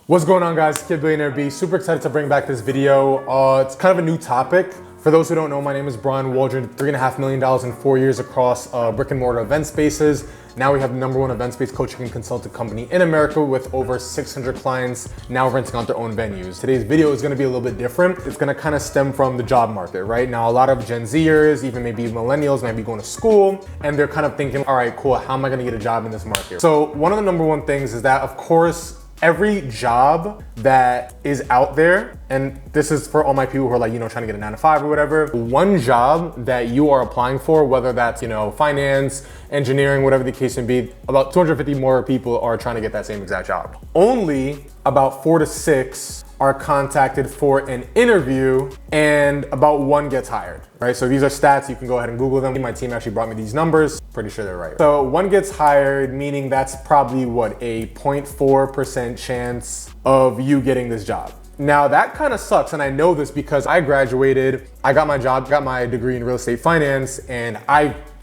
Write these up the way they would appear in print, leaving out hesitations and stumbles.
What's going on, guys? Kid Billionaire B. Super excited to bring back this video. It's kind of a new topic. For those who don't know, my name is Brian Waldron. $3.5 million in 4 years across brick and mortar event spaces. Now we have the #1 event space coaching and consulting company in America with over 600 clients now renting out their own venues. Today's video is going to be a little bit different. It's going to kind of stem from the job market, right? Now, a lot of Gen Zers, even maybe millennials, might be going to school and they're kind of thinking, all right, cool, how am I going to get a job in this market? So one of the #1 things is that, of course, every job that is out there, and this is for all my people who are like, trying to get a 9 to 5 or whatever, one job that you are applying for, whether that's, finance, engineering, whatever the case may be, about 250 more people are trying to get that same exact job. Only about 4 to 6 are contacted for an interview and about 1 gets hired, right? So these are stats, you can go ahead and Google them. My team actually brought me these numbers, pretty sure they're right. So 1 gets hired, meaning that's probably what, a 0.4% chance of you getting this job. Now that kind of sucks, and I know this because I graduated, I got my job, got my degree in real estate finance, and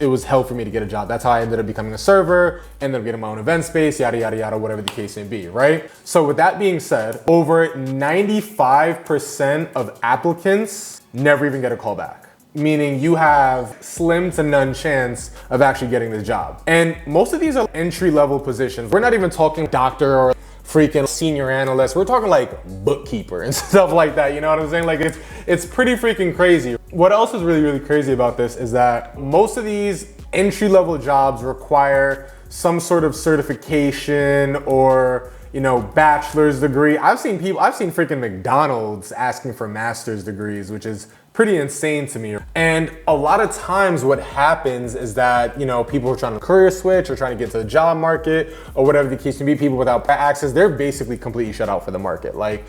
it was hell for me to get a job. That's how I ended up becoming a server, ended up getting my own event space, yada, yada, yada, whatever the case may be, right? So with that being said, over 95% of applicants never even get a call back, meaning you have slim to none chance of actually getting this job. And most of these are entry-level positions. We're not even talking doctor or freaking senior analyst. We're talking like bookkeeper and stuff like that. You know what I'm saying? Like it's pretty freaking crazy. What else is really, really crazy about this is that most of these entry-level jobs require some sort of certification or bachelor's degree. I've seen freaking McDonald's asking for master's degrees, which is pretty insane to me. And a lot of times what happens is that, people are trying to career switch or trying to get to the job market or whatever the case may be, people without access, they're basically completely shut out for the market. What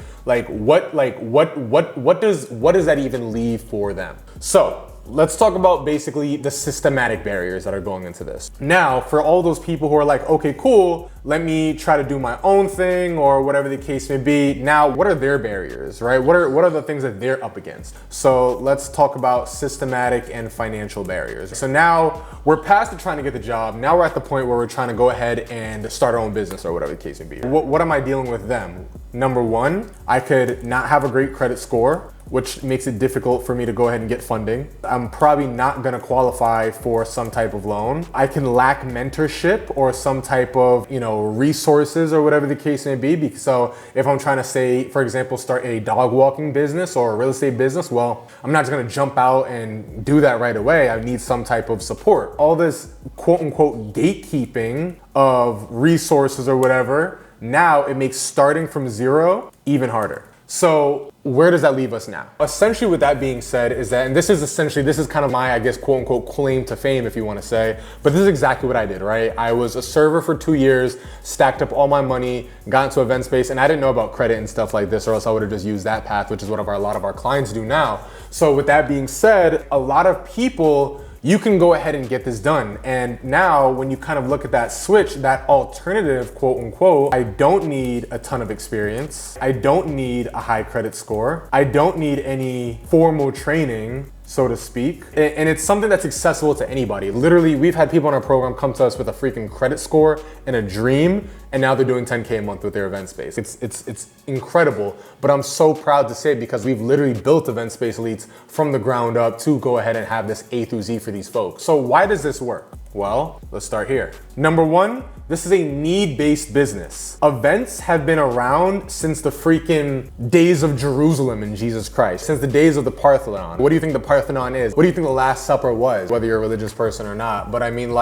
does that even leave for them? So let's talk about basically the systematic barriers that are going into this. Now, for all those people who are like, okay, cool, let me try to do my own thing or whatever the case may be. Now, what are their barriers, right? What are the things that they're up against? So let's talk about systematic and financial barriers. So now we're past the trying to get the job. Now we're at the point where we're trying to go ahead and start our own business or whatever the case may be. What am I dealing with them? #1, I could not have a great credit score, which makes it difficult for me to go ahead and get funding. I'm probably not gonna qualify for some type of loan. I can lack mentorship or some type of, resources or whatever the case may be. So if I'm trying to say, for example, start a dog walking business or a real estate business, well, I'm not just gonna jump out and do that right away. I need some type of support. All this quote unquote gatekeeping of resources or whatever, now it makes starting from zero even harder. So where does that leave us now? Essentially, with that being said, is that, and this is kind of my, I guess, quote unquote, claim to fame, if you want to say, but this is exactly what I did, right? I was a server for 2 years, stacked up all my money, got into event space, and I didn't know about credit and stuff like this, or else I would have just used that path, which is what a lot of our clients do now. So with that being said, a lot of people, you can go ahead and get this done. And now when you kind of look at that switch, that alternative, quote unquote, I don't need a ton of experience. I don't need a high credit score. I don't need any formal training, so to speak. And it's something that's accessible to anybody. Literally, we've had people in our program come to us with a freaking credit score and a dream, and now they're doing 10K a month with their event space. It's incredible, but I'm so proud to say it because we've literally built event space elites from the ground up to go ahead and have this A through Z for these folks. So why does this work? Well, let's start here. #1, this is a need-based business. Events have been around since the freaking days of Jerusalem and Jesus Christ, since the days of the Parthenon. What do you think the Parthenon is? What do you think the Last Supper was? Whether you're a religious person or not. But I mean,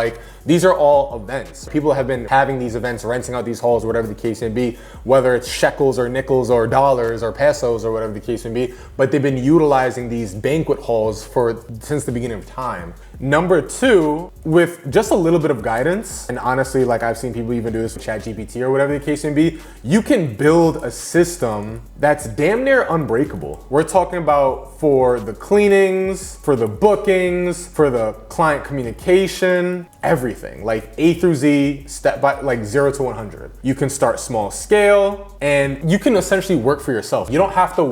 these are all events. People have been having these events, renting out these halls, whatever the case may be, whether it's shekels or nickels or dollars or pesos or whatever the case may be, but they've been utilizing these banquet halls since the beginning of time. #2, with just a little bit of guidance, and honestly, I've seen people even do this with ChatGPT or whatever the case may be, you can build a system that's damn near unbreakable. We're talking about for the cleanings, for the bookings, for the client communication, everything, A through Z, step by 0 to 100. You can start small scale, and you can essentially work for yourself. You don't have to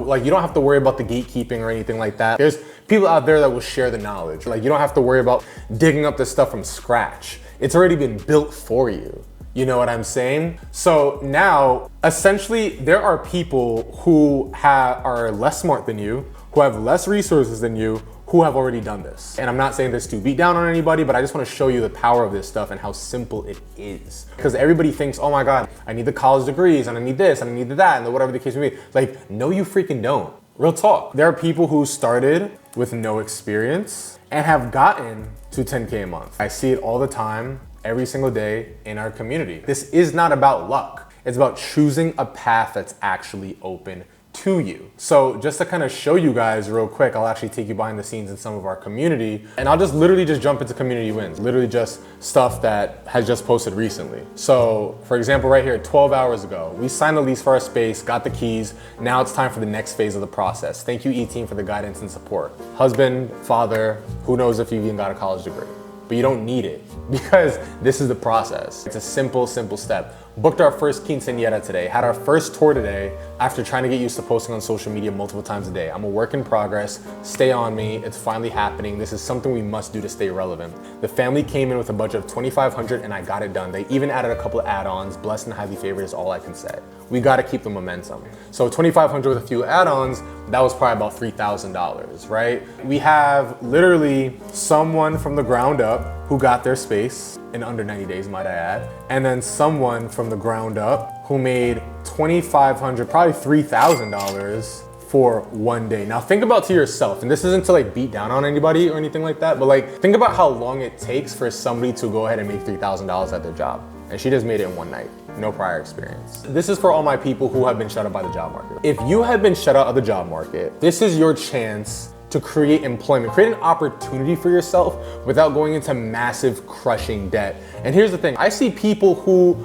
worry about the gatekeeping or anything like that. There's people out there that will share the knowledge. You don't have to worry about digging up this stuff from scratch. It's already been built for you. You know what I'm saying? So now, essentially, there are people who are less smart than you, who have less resources than you, who have already done this. And I'm not saying this to beat down on anybody, but I just want to show you the power of this stuff and how simple it is. Because everybody thinks, oh my God, I need the college degrees and I need this and I need that and whatever the case may be. Like, no, you freaking don't. Real talk. There are people who started with no experience and have gotten to 10K a month. I see it all the time, every single day in our community. This is not about luck. It's about choosing a path that's actually open to you. So just to kind of show you guys real quick, I'll actually take you behind the scenes in some of our community, and I'll just literally just jump into community wins, literally just stuff that has just posted recently. So for example, right here, 12 hours ago, we signed the lease for our space, got the keys. Now it's time for the next phase of the process. Thank you, E-Team, for the guidance and support. Husband, father, who knows if you even got a college degree, but you don't need it because this is the process. It's a simple step. Booked our first quinceañera today, had our first tour today after trying to get used to posting on social media multiple times a day. I'm a work in progress, stay on me, it's finally happening. This is something we must do to stay relevant. The family came in with a budget of $2,500 and I got it done. They even added a couple of add-ons. Blessed and highly favored is all I can say. We gotta keep the momentum. So $2,500 with a few add-ons, that was probably about $3,000, right? We have literally someone from the ground up who got their space in under 90 days, might I add. And then someone from the ground up who made $2,500, probably $3,000 for one day. Now think about to yourself, and this isn't to like beat down on anybody or anything like that, but like think about how long it takes for somebody to go ahead and make $3,000 at their job. And she just made it in one night, no prior experience. This is for all my people who have been shut out by the job market. If you have been shut out of the job market, this is your chance to create employment, create an opportunity for yourself without going into massive crushing debt. And here's the thing, I see people who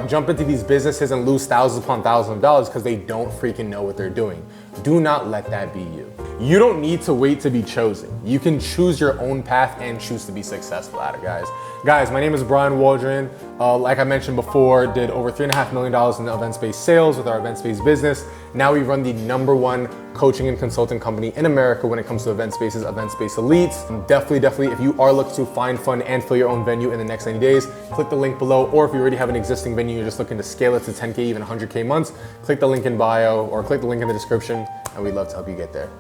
jump into these businesses and lose thousands upon thousands of dollars because they don't freaking know what they're doing. Do not let that be you. You don't need to wait to be chosen. You can choose your own path and choose to be successful at it, guys. Guys, my name is Brian Waldron. Like I mentioned before, did over $3.5 million in event space sales with our event space business. Now we run the #1 coaching and consulting company in America when it comes to event spaces, Event Space Elites. Definitely, if you are looking to find, fund, and fill your own venue in the next 90 days, click the link below. Or if you already have an existing venue, you're just looking to scale it to 10K, even 100K months, click the link in bio or click the link in the description, and we'd love to help you get there.